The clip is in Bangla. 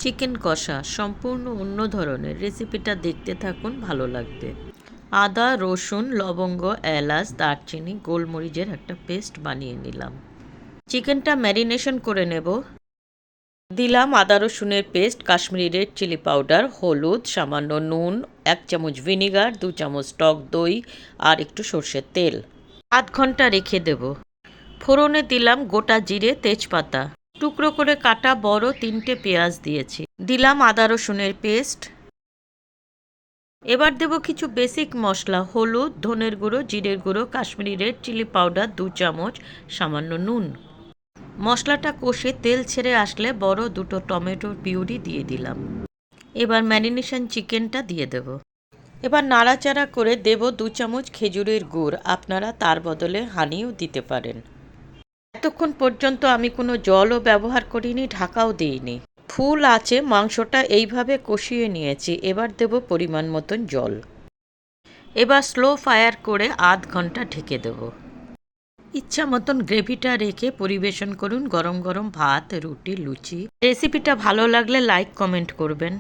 চিকেন কষা সম্পূর্ণ অন্য ধরনের। রেসিপিটা দেখতে থাকুন, ভালো লাগবে। আদা, রসুন, লবঙ্গ, এলাচ, দারচিনি, গোলমরিচের একটা পেস্ট বানিয়ে নিলাম। চিকেনটা ম্যারিনেশন করে নেব। দিলাম আদা রসুনের paste, Kashmiri red chilli powder, হলুদ, সামান্য নুন, 1 চামচ ভিনিগার, 2 চামচ টক দই আর একটু সর্ষের তেল। আধ ঘন্টা রেখে দেব। ফোড়নে দিলাম গোটা জিরে, তেজপাতা, টুকরো করে কাটা বড় 3টে পেঁয়াজ দিয়েছি। দিলাম আদা রসুনের পেস্ট। এবার দেব কিছু বেসিক মশলা: হলুদ, ধনের গুঁড়ো, জিরের গুঁড়ো, কাশ্মীরি রেড চিলি পাউডার 2 চামচ, সামান্য নুন। মশলাটা কষে তেল ছেড়ে আসলে বড় 2টো টমেটোর পিউরি দিয়ে দিলাম। এবার ম্যারিনেশন চিকেনটা দিয়ে দেব। এবার নাড়াচাড়া করে দেব 2 চামচ খেজুরের গুড়, আপনারা তার বদলে হানিও দিতে পারেন। এতক্ষণ পর্যন্ত আমি কোনো জলও ব্যবহার করিনি, ঢাকাও দিইনি। ফুল আঁচে মাংসটা এইভাবে কষিয়ে নিয়েছি। এবার দেব পরিমাণ মতন জল। এবার স্লো ফায়ার করে আধ ঘন্টা ঢেকে দেব। ইচ্ছা মতন গ্রেভিটা রেখে পরিবেশন করুন গরম গরম ভাত, রুটি, লুচি। রেসিপিটা ভালো লাগলে লাইক কমেন্ট করবেন।